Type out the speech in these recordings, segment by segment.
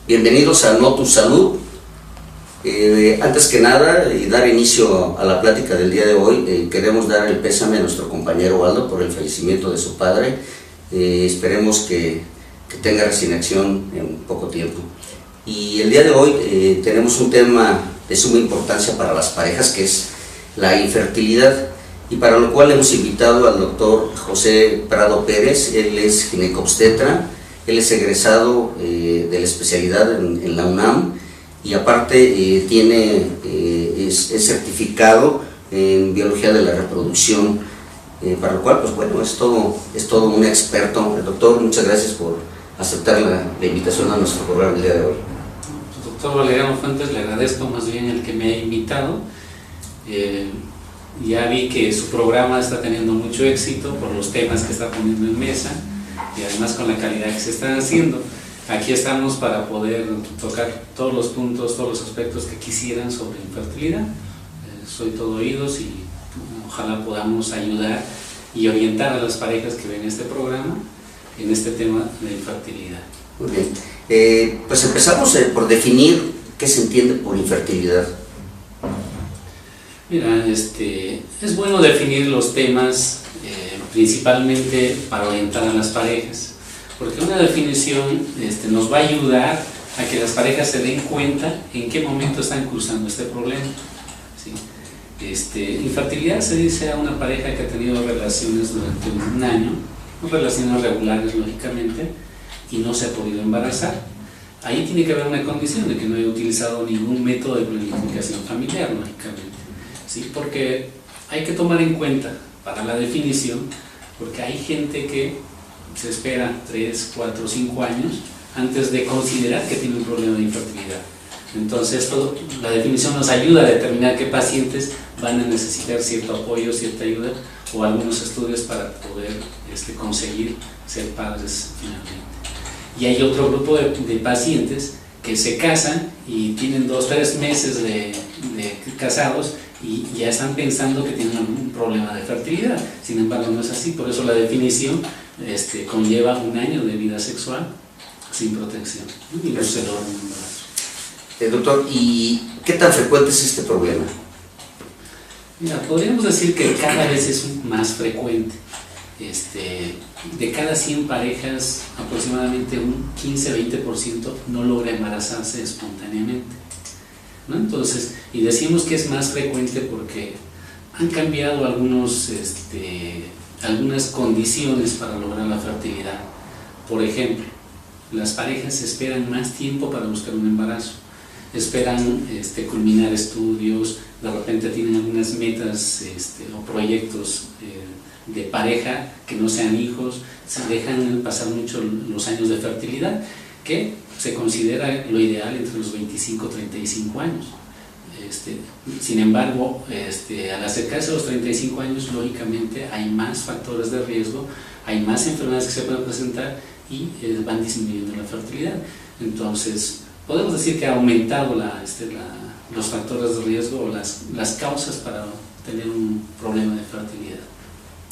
Bienvenidos a No Tu Salud. Antes que nada, y dar inicio a la plática del día de hoy, queremos dar el pésame a nuestro compañero Aldo por el fallecimiento de su padre. Esperemos que tenga resignación en poco tiempo. Y el día de hoy tenemos un tema de suma importancia para las parejas, que es la infertilidad, y para lo cual hemos invitado al doctor José Prado Pérez. Él es ginecobstetra, él es egresado de la especialidad en la UNAM, y aparte es certificado en biología de la reproducción, para lo cual, pues bueno, es todo un experto. Doctor, muchas gracias por aceptar la invitación a nuestro programa el día de hoy. Doctor Valeriano Fuentes, le agradezco más bien el que me ha invitado. Ya vi que su programa está teniendo mucho éxito por los temas que está poniendo en mesa y además con la calidad que se están haciendo. Aquí estamos para poder tocar todos los puntos, todos los aspectos que quisieran sobre infertilidad. Soy todo oídos y ojalá podamos ayudar y orientar a las parejas que ven este programa en este tema de infertilidad. Muy bien. Pues empezamos por definir qué se entiende por infertilidad. Mira, es bueno definir los temas principalmente para orientar a las parejas, porque una definición nos va a ayudar a que las parejas se den cuenta en qué momento están cruzando este problema, ¿sí? Infertilidad se dice a una pareja que ha tenido relaciones durante un año, relaciones regulares lógicamente, y no se ha podido embarazar. Ahí tiene que haber una condición de que no haya utilizado ningún método de planificación familiar, lógicamente, ¿sí? Porque hay que tomar en cuenta para la definición, porque hay gente que se espera 3, 4, 5 años antes de considerar que tiene un problema de infertilidad. Entonces la definición nos ayuda a determinar qué pacientes van a necesitar cierto apoyo, cierta ayuda o algunos estudios para poder conseguir ser padres finalmente. Y hay otro grupo de pacientes que se casan y tienen 2, 3 meses de casados y ya están pensando que tienen algún problema de fertilidad. Sin embargo, no es así. Por eso la definición conlleva un año de vida sexual sin protección y no se logra un embarazo. Doctor, ¿y qué tan frecuente es este problema? Mira, podríamos decir que cada vez es más frecuente. De cada 100 parejas, aproximadamente un 15-20% no logra embarazarse espontáneamente, ¿no? Entonces, y decimos que es más frecuente porque han cambiado algunas condiciones para lograr la fertilidad. Por ejemplo, las parejas esperan más tiempo para buscar un embarazo, esperan culminar estudios, de repente tienen algunas metas o proyectos de pareja que no sean hijos, se dejan pasar mucho los años de fertilidad, que se considera lo ideal entre los 25 y 35 años. Sin embargo, al acercarse a los 35 años, lógicamente hay más factores de riesgo, hay más enfermedades que se pueden presentar y van disminuyendo la fertilidad. Entonces, podemos decir que ha aumentado los factores de riesgo o las causas para tener un problema de fertilidad.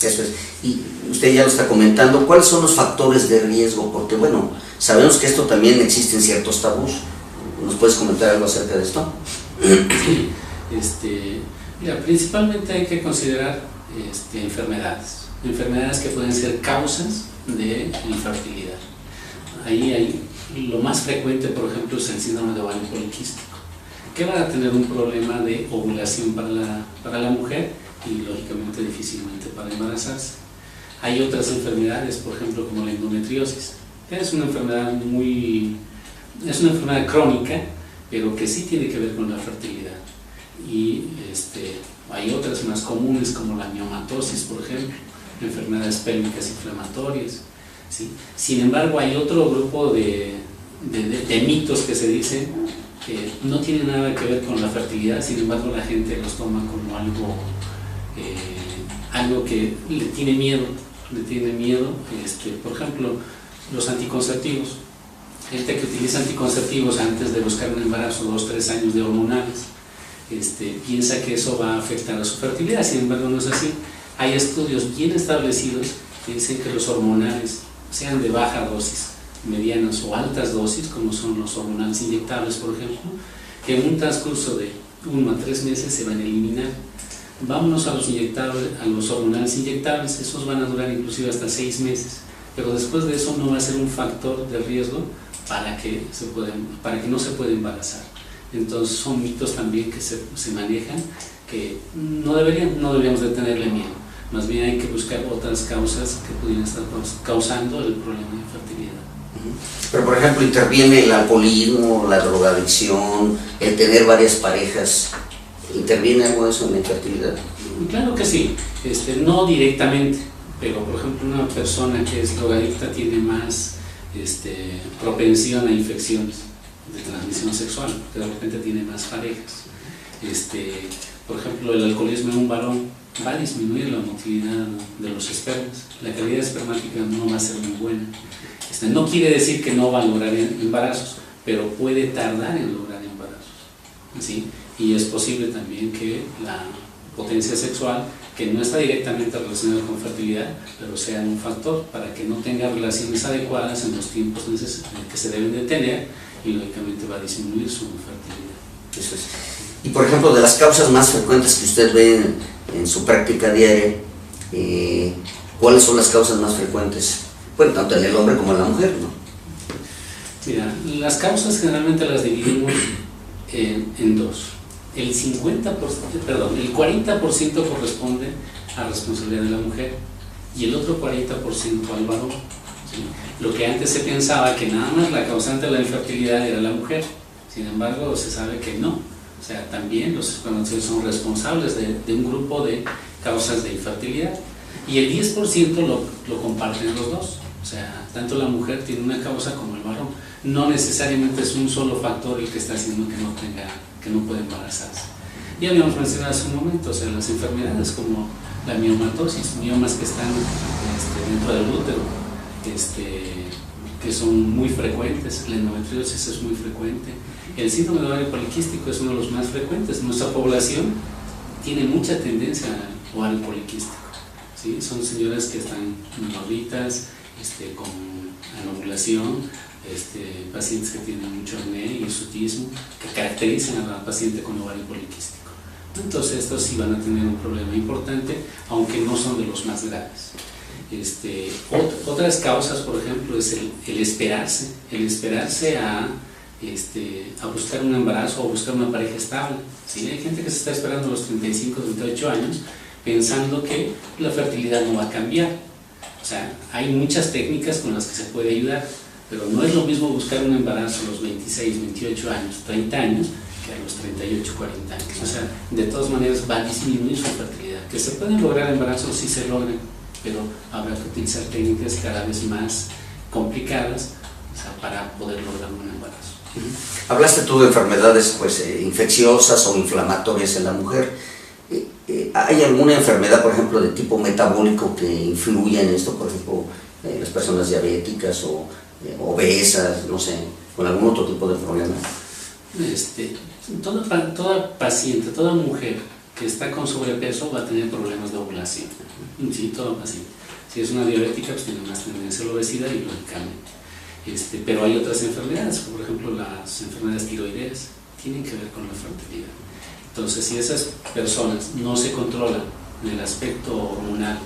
Eso es. Y usted ya lo está comentando, ¿cuáles son los factores de riesgo? Porque bueno, sabemos que esto también existen ciertos tabús. ¿Nos puedes comentar algo acerca de esto? Sí, mira, principalmente hay que considerar enfermedades que pueden ser causas de infertilidad. Ahí hay lo más frecuente, por ejemplo, es el síndrome de ovario poliquístico, que va a tener un problema de ovulación para la mujer y lógicamente difícilmente para embarazarse. Hay otras enfermedades, por ejemplo, como la endometriosis, que es una enfermedad crónica, pero que sí tiene que ver con la fertilidad. Y hay otras más comunes como la miomatosis, por ejemplo, enfermedades pélvicas inflamatorias, ¿sí? Sin embargo, hay otro grupo de mitos que se dicen que no tienen nada que ver con la fertilidad, sin embargo la gente los toma como algo que le tiene miedo, por ejemplo, los anticonceptivos. Gente que utiliza anticonceptivos antes de buscar un embarazo, 2 o 3 años de hormonales, piensa que eso va a afectar a su fertilidad, sin embargo no es así. Hay estudios bien establecidos que dicen que los hormonales, sean de baja dosis, medianas o altas dosis, como son los hormonales inyectables, por ejemplo, que en un transcurso de 1 a 3 meses se van a eliminar. Vámonos a los inyectables, a los hormonales inyectables, esos van a durar inclusive hasta 6 meses, pero después de eso no va a ser un factor de riesgo para que no se pueda embarazar. Entonces son mitos también que se manejan, que no deberíamos de tenerle miedo, más bien hay que buscar otras causas que pudieran estar causando el problema de infertilidad. Pero por ejemplo, interviene el alcoholismo, la drogadicción, el tener varias parejas, ¿interviene algo de eso en la infertilidad? Claro que sí, no directamente, pero por ejemplo una persona que es drogadicta tiene más propensión a infecciones de transmisión sexual, que de repente tiene más parejas. Por ejemplo, el alcoholismo en un varón va a disminuir la motilidad de los espermas, la calidad espermática no va a ser muy buena. No quiere decir que no va a lograr embarazos, pero puede tardar en lograr embarazos, ¿sí? Y es posible también que la potencia sexual, que no está directamente relacionada con fertilidad, pero sea un factor para que no tenga relaciones adecuadas en los tiempos que se deben de tener, y lógicamente va a disminuir su fertilidad. Eso es. Y por ejemplo, de las causas más frecuentes que usted ve en su práctica diaria, ¿cuáles son las causas más frecuentes? Bueno, tanto en el hombre como en la mujer, ¿no? Mira, las causas generalmente las dividimos en dos. El 40% corresponde a responsabilidad de la mujer y el otro 40% al varón, ¿sí? Lo que antes se pensaba que nada más la causante de la infertilidad era la mujer, sin embargo se sabe que no. O sea, también los espermatozoides son responsables de un grupo de causas de infertilidad y el 10% lo comparten los dos. O sea, tanto la mujer tiene una causa como el varón. No necesariamente es un solo factor el que está haciendo que no pueda embarazarse. Ya habíamos mencionado hace un momento, o sea, las enfermedades como la miomatosis, miomas que están dentro del útero, que son muy frecuentes, la endometriosis es muy frecuente, el síndrome de ovario poliquístico es uno de los más frecuentes. Nuestra población tiene mucha tendencia al ovario poliquístico, ¿sí? Son señoras que están gorditas, con anovulación, pacientes que tienen mucho acné y hirsutismo, que caracterizan a la paciente con ovario poliquístico. Entonces estos sí van a tener un problema importante, aunque no son de los más graves. Otras causas, por ejemplo, es el esperarse a buscar un embarazo o buscar una pareja estable, ¿sí? Hay gente que se está esperando a los 35, 38 años pensando que la fertilidad no va a cambiar. O sea, hay muchas técnicas con las que se puede ayudar, pero no es lo mismo buscar un embarazo a los 26, 28 años, 30 años, que a los 38, 40 años. O sea, de todas maneras va a disminuir su fertilidad. Que se pueden lograr embarazos, sí se logran, pero habrá que utilizar técnicas cada vez más complicadas, o sea, para poder lograr un embarazo. Hablaste tú de enfermedades infecciosas o inflamatorias en la mujer. ¿Hay alguna enfermedad, por ejemplo, de tipo metabólico que influya en esto? Por ejemplo, las personas diabéticas o obesas, no sé, con algún otro tipo de problema. Toda paciente, toda mujer que está con sobrepeso va a tener problemas de ovulación. Sí, toda paciente. Si es una diabética, pues tiene más tendencia a la obesidad y lógicamente. Pero hay otras enfermedades, por ejemplo las enfermedades tiroideas, tienen que ver con la fertilidad. Entonces, si esas personas no se controlan en el aspecto hormonal,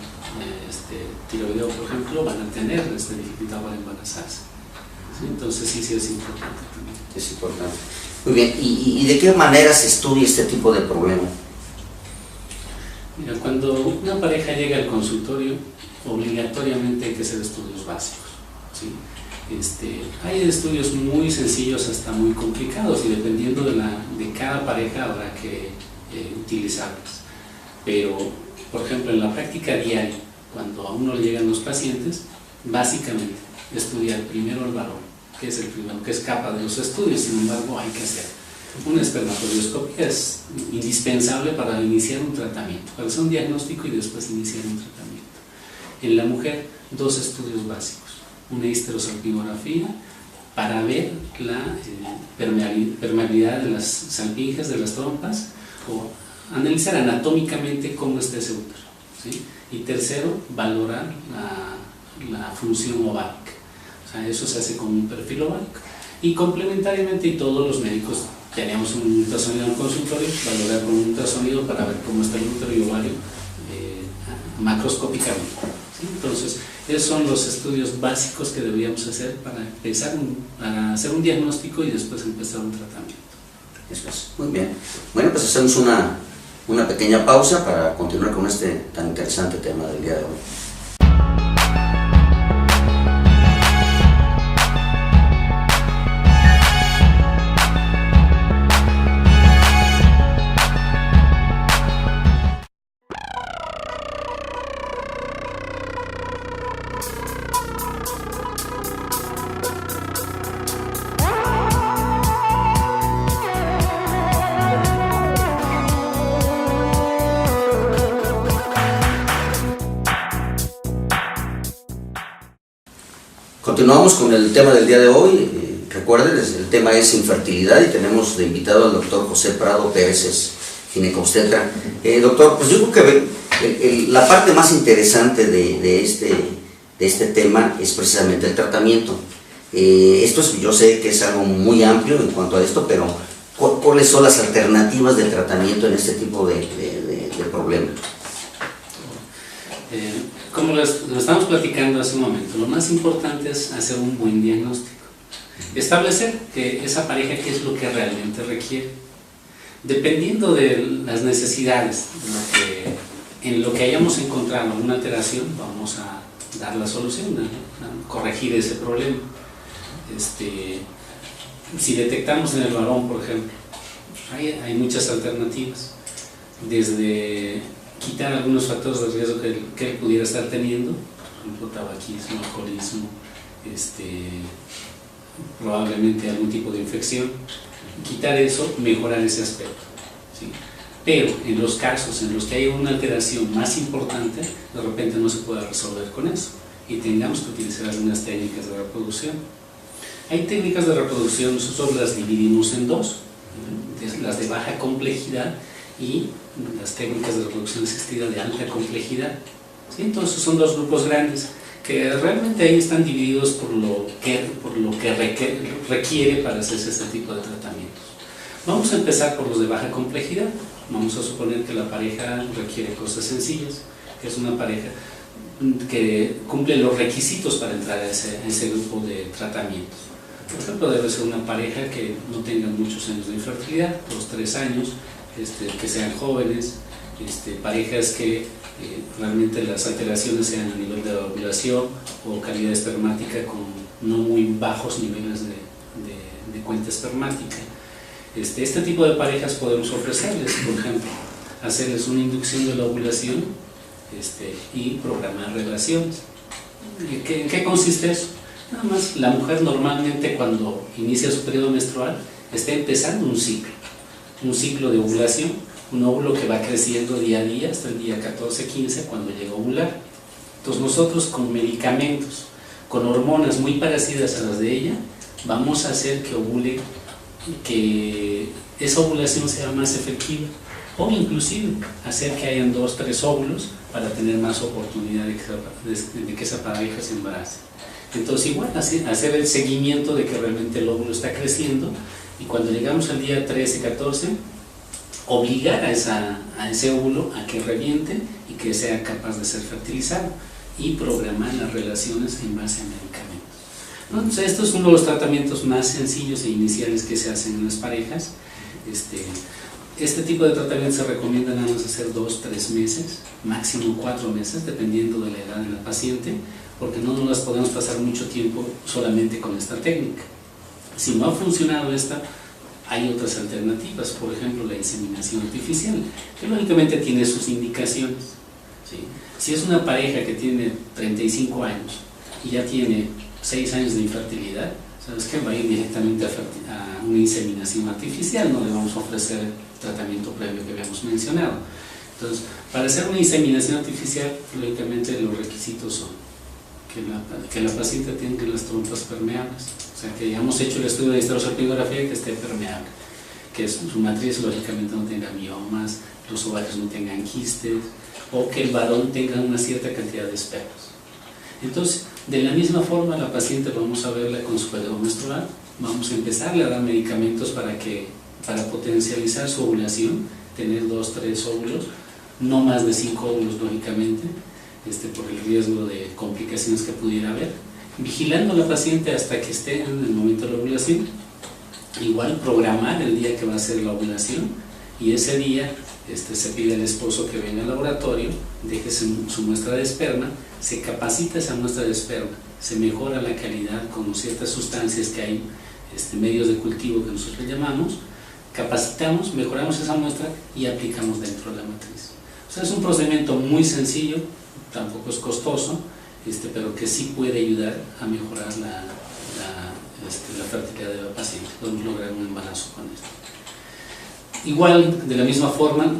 tiroideo, por ejemplo, van a tener dificultad para embarazarse. ¿Sí? Entonces, sí es importante también. Es importante. Muy bien, ¿y de qué manera se estudia este tipo de problema? Mira, cuando una pareja llega al consultorio, obligatoriamente hay que hacer estudios básicos, ¿sí? Hay estudios muy sencillos hasta muy complicados y dependiendo de cada pareja habrá que utilizarlos. Pero, por ejemplo, en la práctica diaria, cuando a uno le llegan los pacientes, básicamente estudiar primero el varón, que es el primero que escapa de los estudios. Sin embargo, hay que hacer una espermatodioscopia, es indispensable para iniciar un tratamiento, para hacer un diagnóstico y después iniciar un tratamiento. En la mujer, 2 estudios básicos. Una histerosalpingografía para ver la permeabilidad de las salpingas, de las trompas, o analizar anatómicamente cómo está ese útero, ¿sí? Y tercero, valorar la función ovárica. O O sea, eso se hace con un perfil ovárico. Y complementariamente, y todos los médicos teníamos un ultrasonido en el consultorio, valorar con un ultrasonido para ver cómo está el útero y ovario macroscópicamente. ¿Sí? Entonces, esos son los estudios básicos que deberíamos hacer para empezar a hacer un diagnóstico y después empezar un tratamiento. Eso es, muy bien. Bueno, pues hacemos una pequeña pausa para continuar con este tan interesante tema del día de hoy. Continuamos con el tema del día de hoy. Recuerden, el tema es infertilidad y tenemos de invitado al doctor José Prado Pérez, es ginecobstetra. Doctor, pues yo creo que la parte más interesante de este tema es precisamente el tratamiento. Yo sé que es algo muy amplio en cuanto a esto, pero ¿cuáles son las alternativas de tratamiento en este tipo de problemas? Como lo estamos platicando hace un momento, lo más importante es hacer un buen diagnóstico. Establecer que esa pareja qué es lo que realmente requiere. Dependiendo de las necesidades, en lo que hayamos encontrado una alteración, vamos a dar la solución, a corregir ese problema. Si detectamos en el varón, por ejemplo, hay muchas alternativas. Desde quitar algunos factores de riesgo que él pudiera estar teniendo, por ejemplo, tabaquismo, alcoholismo, probablemente algún tipo de infección, quitar eso, mejorar ese aspecto, ¿sí? Pero en los casos en los que hay una alteración más importante, de repente no se puede resolver con eso y tengamos que utilizar algunas técnicas de reproducción. Hay técnicas de reproducción, nosotros las dividimos en dos, las de baja complejidad y las técnicas de reproducción asistida de alta complejidad. ¿Sí? Entonces son dos grupos grandes que realmente ahí están divididos por lo que requiere para hacerse este tipo de tratamientos. Vamos a empezar por los de baja complejidad. Vamos a suponer que la pareja requiere cosas sencillas, que es una pareja que cumple los requisitos para entrar a ese grupo de tratamientos. Por ejemplo, debe ser una pareja que no tenga muchos años de infertilidad, 2-3 años, que sean jóvenes, parejas que realmente las alteraciones sean a nivel de la ovulación o calidad espermática con no muy bajos niveles de cuenta espermática. Este tipo de parejas podemos ofrecerles, por ejemplo, hacerles una inducción de la ovulación y programar relaciones. ¿En qué consiste eso? Nada más, la mujer normalmente cuando inicia su periodo menstrual está empezando un ciclo de ovulación, un óvulo que va creciendo día a día hasta el día 14-15 cuando llega a ovular. Entonces nosotros con medicamentos, con hormonas muy parecidas a las de ella, vamos a hacer que ovule, que esa ovulación sea más efectiva, o inclusive hacer que hayan 2-3 óvulos para tener más oportunidad de que esa pareja se embarace. Entonces igual hacer el seguimiento de que realmente el óvulo está creciendo y cuando llegamos al día 13-14 obligar a ese óvulo a que reviente y que sea capaz de ser fertilizado y programar las relaciones en base a medicamentos. Entonces estos son uno de los tratamientos más sencillos e iniciales que se hacen en las parejas. Este tipo de tratamiento se recomienda nada más hacer 2-3 meses, máximo 4 meses, dependiendo de la edad de la paciente, porque no nos las podemos pasar mucho tiempo solamente con esta técnica. Si no ha funcionado esta, hay otras alternativas, por ejemplo la inseminación artificial, que lógicamente tiene sus indicaciones, ¿sí? Si es una pareja que tiene 35 años y ya tiene 6 años de infertilidad, ¿sabes qué? Va a ir directamente a una inseminación artificial, no le vamos a ofrecer el tratamiento previo que habíamos mencionado. Entonces, para hacer una inseminación artificial, lógicamente los requisitos son que la paciente tenga las trompas permeables, o sea, que hayamos hecho el estudio de histerosalpingografía que esté permeable, que su matriz lógicamente no tenga miomas, los ovarios no tengan quistes, o que el varón tenga una cierta cantidad de espermas. Entonces, De la misma forma, la paciente vamos a verla con su periodo menstrual, vamos a empezarle a dar medicamentos para potencializar su ovulación, tener 2, 3 óvulos, no más de 5 óvulos lógicamente, por el riesgo de complicaciones que pudiera haber, vigilando a la paciente hasta que esté en el momento de la ovulación. Igual programar el día que va a ser la ovulación, y ese día se pide al esposo que venga al laboratorio, deje su muestra de esperma, se capacita esa muestra de esperma, se mejora la calidad con ciertas sustancias que hay, medios de cultivo que nosotros llamamos, capacitamos, mejoramos esa muestra y aplicamos dentro de la matriz. O sea, es un procedimiento muy sencillo, tampoco es costoso, pero que sí puede ayudar a mejorar la fertilidad de la paciente. Podemos lograr un embarazo con esto. Igual, de la misma forma,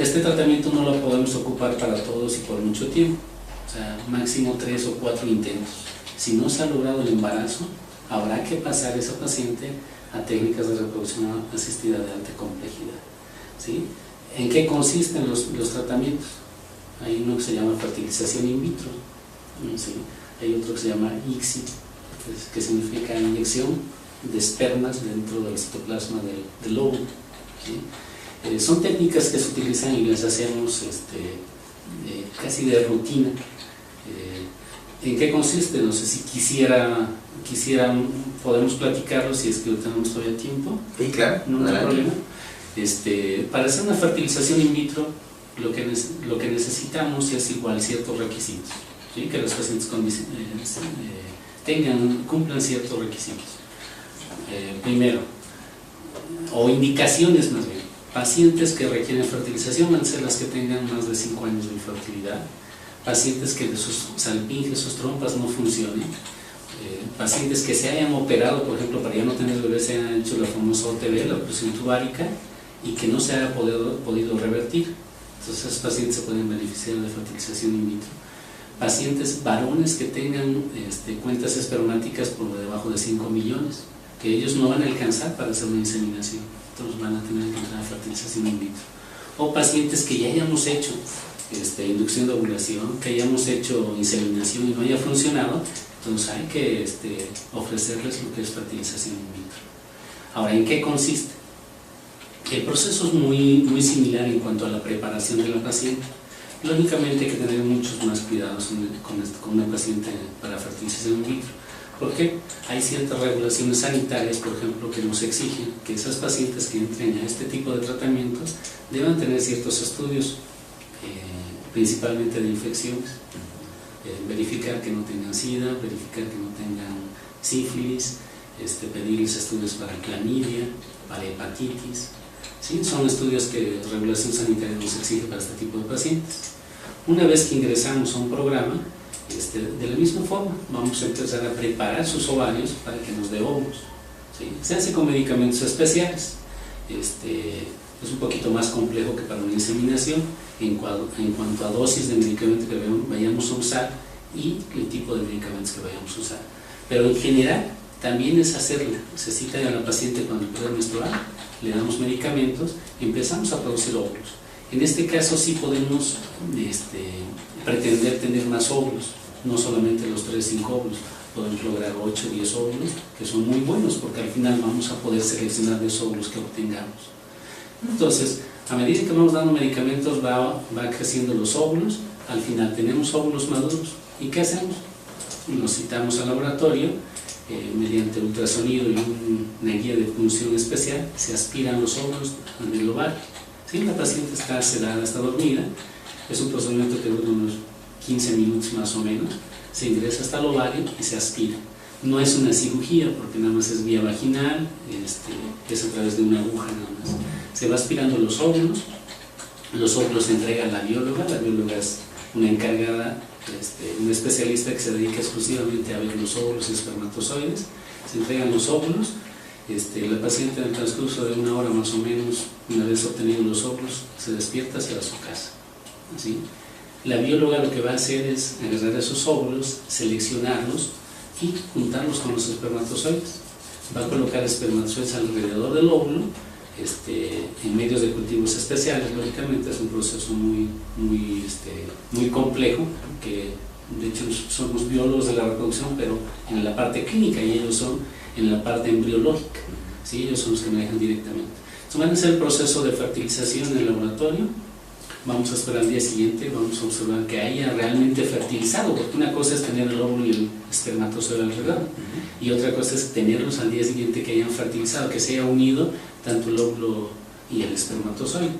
este tratamiento no lo podemos ocupar para todos y por mucho tiempo, o sea, máximo 3 o 4 intentos. Si no se ha logrado el embarazo, habrá que pasar a esa paciente a técnicas de reproducción asistida de alta complejidad, ¿sí? ¿En qué consisten los tratamientos? Hay uno que se llama fertilización in vitro, ¿sí? Hay otro que se llama ICSI, que significa inyección de espermas dentro del citoplasma del óvulo, ¿sí? Son técnicas que se utilizan y las hacemos casi de rutina. ¿En qué consiste? No sé si quisieran, podemos platicarlo si es que tenemos todavía tiempo. Sí, claro. No hay problema. Para hacer una fertilización in vitro, lo que necesitamos es igual ciertos requisitos, ¿sí? Que los pacientes cumplan ciertos requisitos. Primero, o indicaciones más bien, pacientes que requieren fertilización van a ser las que tengan más de 5 años de infertilidad, pacientes que de sus salpinges, sus trompas no funcionen, pacientes que se hayan operado, por ejemplo, para ya no tener bebés, se hayan hecho la famosa OTB, la operación tubárica, y que no se haya podido revertir. Entonces esos pacientes se pueden beneficiar de fertilización in vitro. Pacientes varones que tengan cuentas espermáticas por debajo de 5 millones, que ellos no van a alcanzar para hacer una inseminación, entonces van a tener que entrar a fertilización in vitro. O pacientes que ya hayamos hecho inducción de ovulación, que hayamos hecho inseminación y no haya funcionado, entonces hay que ofrecerles lo que es fertilización in vitro. Ahora, ¿en qué consiste? El proceso es muy similar en cuanto a la preparación de la paciente. Lógicamente hay que tener muchos más cuidados con una paciente para fertilización in vitro, porque hay ciertas regulaciones sanitarias, por ejemplo, que nos exigen que esas pacientes que entren a este tipo de tratamientos deban tener ciertos estudios, principalmente de infecciones, verificar que no tengan SIDA, verificar que no tengan sífilis, pedirles estudios para clamidia, para hepatitis, ¿sí? Son estudios que regulación sanitaria nos exige para este tipo de pacientes. Una vez que ingresamos a un programa, de la misma forma vamos a empezar a preparar sus ovarios para que nos dé óvulos, ¿sí? Se hace con medicamentos especiales. Es un poquito más complejo que para una inseminación en cuanto a dosis de medicamento que vayamos a usar y el tipo de medicamentos que vayamos a usar. Pero en general también es hacerlo. Se cita a la paciente cuando el periodo menstrual, le damos medicamentos y empezamos a producir óvulos. En este caso sí podemos pretender tener más óvulos, no solamente los 3-5 óvulos, podemos lograr 8-10 óvulos, que son muy buenos porque al final vamos a poder seleccionar de esos óvulos que obtengamos. Entonces, a medida que vamos dando medicamentos va creciendo los óvulos, al final tenemos óvulos maduros. ¿Y qué hacemos? Los citamos al laboratorio, mediante ultrasonido y una guía de punción especial, se aspiran los óvulos en el ovario. ¿Sí? La paciente está sedada, está dormida, es un procedimiento que dura unos 15 minutos más o menos, se ingresa hasta el ovario y se aspira. No es una cirugía porque nada más es vía vaginal, es a través de una aguja nada más. Se va aspirando los óvulos se entrega a la bióloga es una encargada, una especialista que se dedica exclusivamente a ver los óvulos y espermatozoides. Se entregan los óvulos, la paciente en el transcurso de 1 hora más o menos, una vez obtenidos los óvulos, se despierta, se va a su casa, ¿sí? La bióloga lo que va a hacer es agarrar esos óvulos, seleccionarlos y juntarlos con los espermatozoides. Va a colocar espermatozoides alrededor del óvulo, en medios de cultivos especiales. Lógicamente es un proceso muy complejo que de hecho somos biólogos de la reproducción, pero en la parte clínica, y ellos son en la parte embriológica, ¿sí? Ellos son los que manejan directamente. Entonces van a hacer el proceso de fertilización en el laboratorio, vamos a esperar al día siguiente, vamos a observar que haya realmente fertilizado, porque una cosa es tener el óvulo y el espermatozoide alrededor, y otra cosa es tenerlos al día siguiente que hayan fertilizado, que se haya unido tanto el óvulo y el espermatozoide.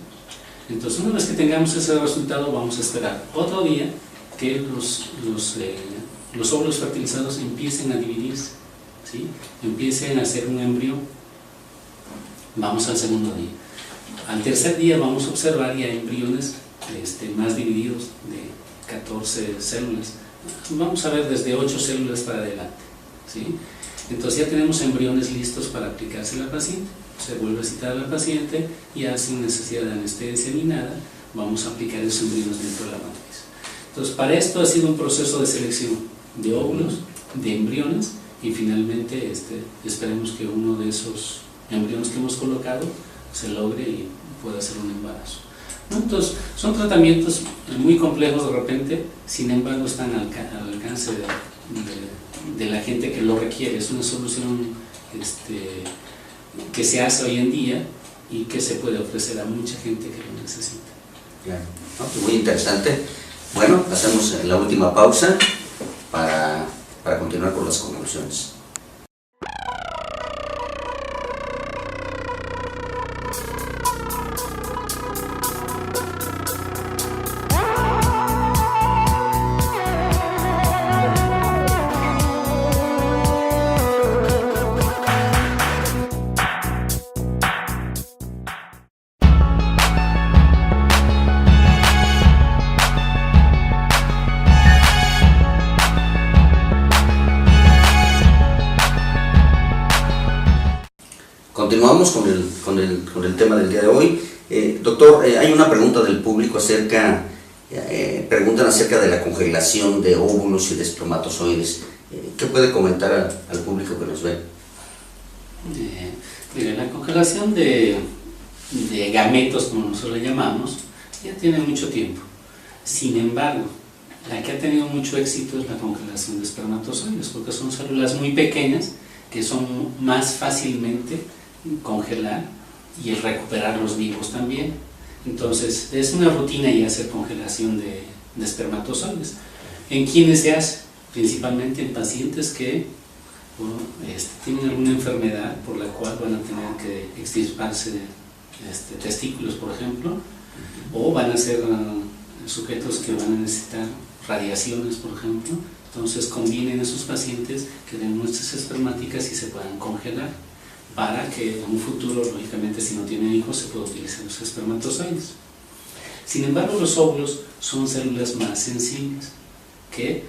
Entonces, una vez que tengamos ese resultado, vamos a esperar otro día que los óvulos fertilizados empiecen a dividirse, ¿sí? Empiecen a hacer un embrión. Vamos al segundo día. Al tercer día vamos a observar ya embriones más divididos, de 14 células. Vamos a ver desde 8 células para adelante, ¿sí? Entonces ya tenemos embriones listos para aplicarse a la paciente. Se vuelve a citar a la paciente, ya sin necesidad de anestesia ni nada, vamos a aplicar esos embriones dentro de la matriz. Entonces, para esto ha sido un proceso de selección de óvulos, de embriones, y finalmente esperemos que uno de esos embriones que hemos colocado se logre y pueda hacer un embarazo, ¿no? Entonces, son tratamientos muy complejos de repente, sin embargo están al alcance de la gente que lo requiere. Es una solución que se hace hoy en día y que se puede ofrecer a mucha gente que lo necesita. Claro, no, muy interesante. Bueno, hacemos la última pausa para continuar con las conclusiones. Continuamos con el tema del día de hoy. Doctor, hay una pregunta del público preguntan acerca de la congelación de óvulos y de espermatozoides. ¿Qué puede comentar al público que nos ve? Mire, la congelación de gametos, como nosotros le llamamos, ya tiene mucho tiempo. Sin embargo, la que ha tenido mucho éxito es la congelación de espermatozoides, porque son células muy pequeñas que son más fácilmente congelar y recuperarlos vivos también. Entonces es una rutina ya hacer congelación de espermatozoides. ¿En quiénes se hace? Principalmente en pacientes que tienen alguna enfermedad por la cual van a tener que extirparse testículos, por ejemplo, o van a ser sujetos que van a necesitar radiaciones, por ejemplo. Entonces conviene en esos pacientes que den muestras espermáticas y se puedan congelar, para que en un futuro, lógicamente, si no tienen hijos, se pueda utilizar los espermatozoides. Sin embargo, los óvulos son células más sensibles, que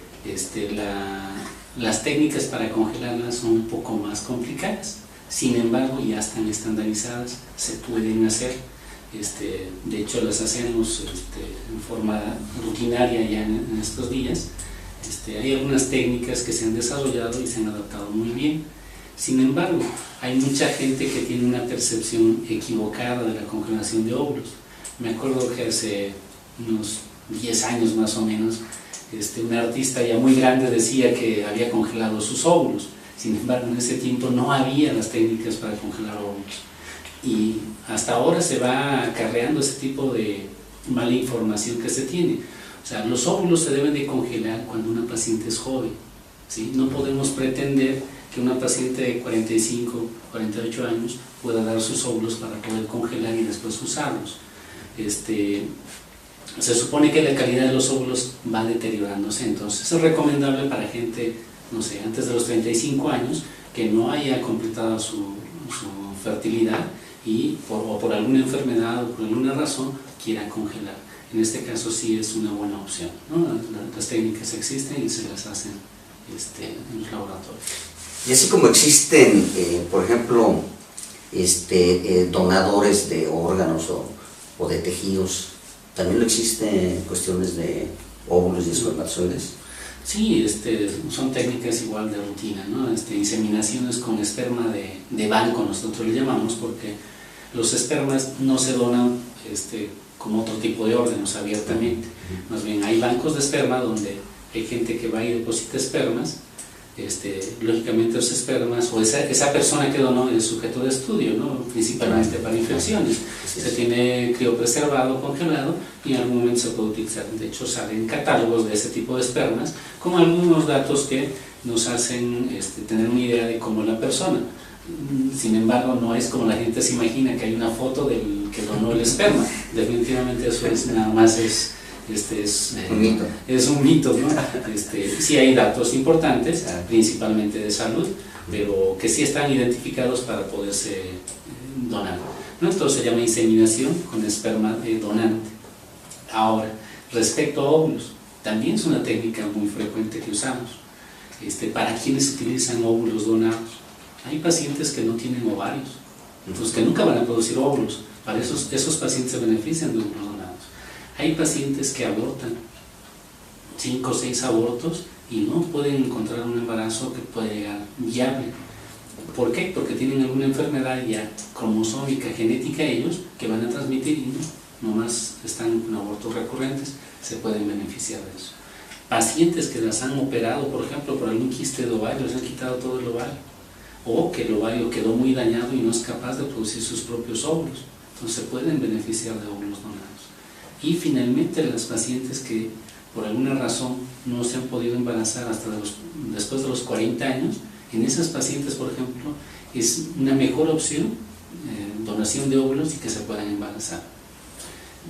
las técnicas para congelarlas son un poco más complicadas. Sin embargo, ya están estandarizadas, se pueden hacer. De hecho, las hacemos en forma rutinaria ya en estos días. Hay algunas técnicas que se han desarrollado y se han adaptado muy bien. Sin embargo, hay mucha gente que tiene una percepción equivocada de la congelación de óvulos. Me acuerdo que hace unos 10 años más o menos, un artista ya muy grande decía que había congelado sus óvulos. Sin embargo, en ese tiempo no había las técnicas para congelar óvulos. Y hasta ahora se va acarreando ese tipo de mala información que se tiene. O sea, los óvulos se deben de congelar cuando una paciente es joven, ¿sí? No podemos pretender que una paciente de 45, 48 años pueda dar sus óvulos para poder congelar y después usarlos. Se supone que la calidad de los óvulos va deteriorándose, entonces es recomendable para gente, no sé, antes de los 35 años, que no haya completado su fertilidad y por alguna enfermedad o por alguna razón quiera congelar. En este caso sí es una buena opción, ¿no? Las técnicas existen y se las hacen en los laboratorios. Y así como existen, por ejemplo, donadores de órganos o de tejidos, ¿también no existen cuestiones de óvulos y espermatozoides? Sí, son técnicas igual de rutina, ¿no? Inseminaciones con esperma de banco, nosotros le llamamos, porque los espermas no se donan como otro tipo de órganos abiertamente. Más bien hay bancos de esperma donde hay gente que va y deposita espermas. Lógicamente los espermas o esa persona que donó es sujeto de estudio, ¿no? Principalmente para infecciones. Se tiene criopreservado, congelado, y en algún momento se puede utilizar. De hecho, salen catálogos de ese tipo de espermas con algunos datos que nos hacen tener una idea de cómo es la persona. Sin embargo, no es como la gente se imagina, que hay una foto del que donó el esperma. Definitivamente eso es nada más un mito. Es un mito, ¿no? Sí hay datos importantes, principalmente de salud, pero que sí están identificados para poderse donar, ¿no? Entonces se llama inseminación con esperma donante. Ahora, respecto a óvulos, también es una técnica muy frecuente que usamos. Para quienes utilizan óvulos donados, hay pacientes que no tienen ovarios, entonces que nunca van a producir óvulos. Para esos pacientes se benefician de óvulos donados. Hay pacientes que abortan 5 o 6 abortos y no pueden encontrar un embarazo que pueda llegar viable. ¿Por qué? Porque tienen alguna enfermedad ya cromosómica, genética ellos, que van a transmitir y no más están con abortos recurrentes, se pueden beneficiar de eso. Pacientes que las han operado, por ejemplo, por algún quiste de ovario, les han quitado todo el ovario, o que el ovario quedó muy dañado y no es capaz de producir sus propios óvulos, entonces se pueden beneficiar de óvulos donados. Y finalmente las pacientes que por alguna razón no se han podido embarazar hasta después de los 40 años, en esas pacientes, por ejemplo, es una mejor opción donación de óvulos y que se puedan embarazar.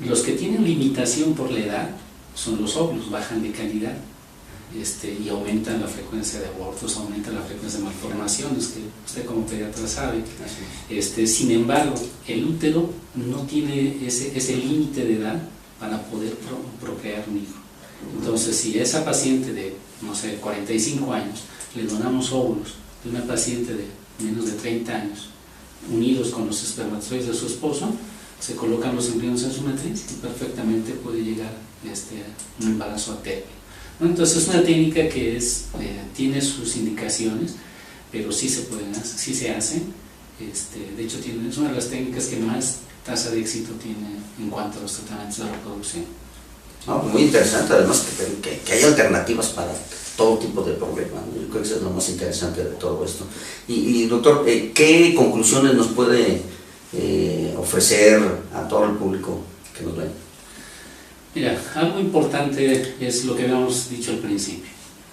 Los que tienen limitación por la edad son los óvulos, bajan de calidad y aumentan la frecuencia de abortos, aumentan la frecuencia de malformaciones, que usted como pediatra sabe. Sin embargo, el útero no tiene ese límite de edad para poder procrear un hijo. Entonces, si a esa paciente de, no sé, 45 años, le donamos óvulos de una paciente de menos de 30 años, unidos con los espermatozoides de su esposo, se colocan los embriones en su matriz y perfectamente puede llegar un embarazo a término, ¿no? Entonces, es una técnica que tiene sus indicaciones, pero sí se hace. De hecho, es una de las técnicas que más tasa de éxito tiene en cuanto a los tratamientos de reproducción. Muy interesante, además que hay alternativas para todo tipo de problemas, ¿no? Yo creo que eso es lo más interesante de todo esto. Y doctor, ¿qué conclusiones nos puede ofrecer a todo el público que nos ve? Mira, algo importante es lo que habíamos dicho al principio,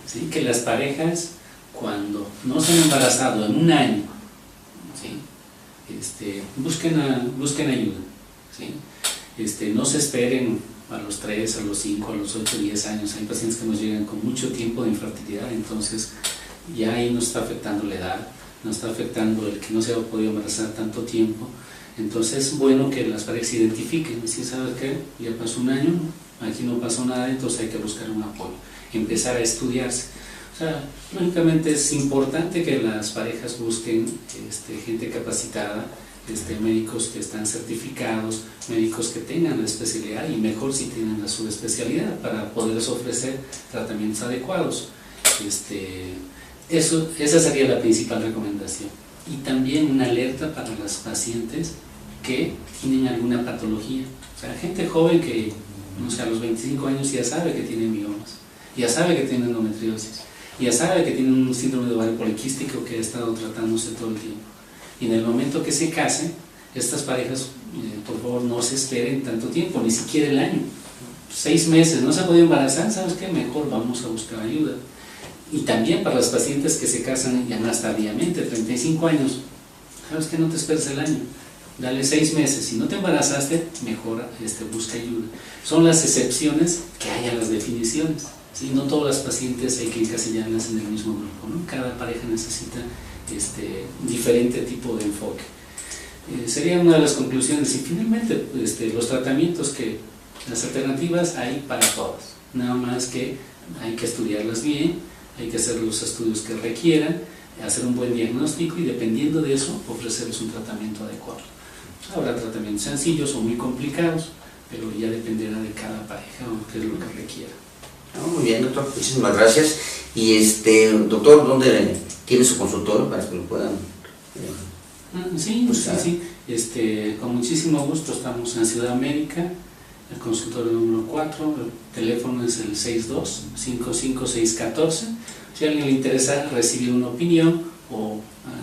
¿sí? Que las parejas, cuando no se han embarazado en un año, ¿sí? Busquen ayuda, ¿sí? No se esperen a los 3, a los 5, a los 8, 10 años. Hay pacientes que nos llegan con mucho tiempo de infertilidad, entonces ya ahí nos está afectando la edad, nos está afectando el que no se ha podido embarazar tanto tiempo. Entonces es bueno que las parejas se identifiquen, si sabes qué, ya pasó un año, aquí no pasó nada, entonces hay que buscar un apoyo, empezar a estudiarse. O sea, lógicamente es importante que las parejas busquen gente capacitada, médicos que están certificados, médicos que tengan la especialidad, y mejor si tienen la subespecialidad, para poderles ofrecer tratamientos adecuados. Esa sería la principal recomendación. Y también una alerta para las pacientes que tienen alguna patología. O sea, gente joven que, no sé, a los 25 años ya sabe que tiene miomas, ya sabe que tiene endometriosis, ya sabe que tiene un síndrome de ovario poliquístico que ha estado tratándose todo el tiempo. Y en el momento que se casen, estas parejas, por favor, no se esperen tanto tiempo, ni siquiera el año. 6 meses, no se ha podido embarazar, ¿sabes qué? Mejor vamos a buscar ayuda. Y también para las pacientes que se casan ya más tardíamente, 35 años, ¿sabes qué? No te esperes el año, dale 6 meses. Si no te embarazaste, mejor busca ayuda. Son las excepciones que hay a las definiciones, ¿sí? No todas las pacientes hay que encasillarlas en el mismo grupo, ¿no? Cada pareja necesita diferente tipo de enfoque. Sería una de las conclusiones. Y finalmente, los tratamientos, las alternativas hay para todas, nada más que hay que estudiarlas bien, hay que hacer los estudios que requieran, hacer un buen diagnóstico y dependiendo de eso ofrecerles un tratamiento adecuado. Habrá tratamientos sencillos o muy complicados, pero ya dependerá de cada pareja o qué es lo que requiera. Muy bien, doctor, muchísimas gracias. Y doctor, ¿dónde tiene su consultorio para que lo puedan Sí, con muchísimo gusto. Estamos en Ciudad América, el consultorio número 4, el teléfono es el 62-55614. Si a alguien le interesa recibir una opinión o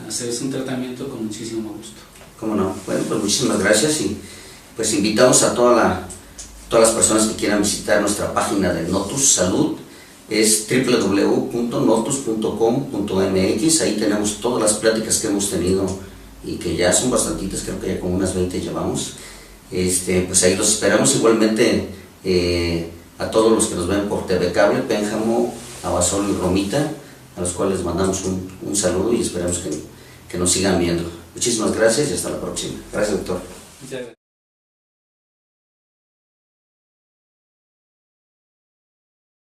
hacerse un tratamiento, con muchísimo gusto. ¿Cómo no? Bueno, pues muchísimas gracias y pues invitamos a todas las personas que quieran visitar nuestra página de Notus Salud. Es www.notus.com.mx. Ahí tenemos todas las pláticas que hemos tenido y que ya son bastantitas, creo que ya como unas 20 llevamos. Pues ahí los esperamos. Igualmente a todos los que nos ven por TV Cable, Pénjamo, Abasolo y Romita, a los cuales mandamos un saludo y esperamos que nos sigan viendo. Muchísimas gracias y hasta la próxima. Gracias, doctor. Muchas gracias.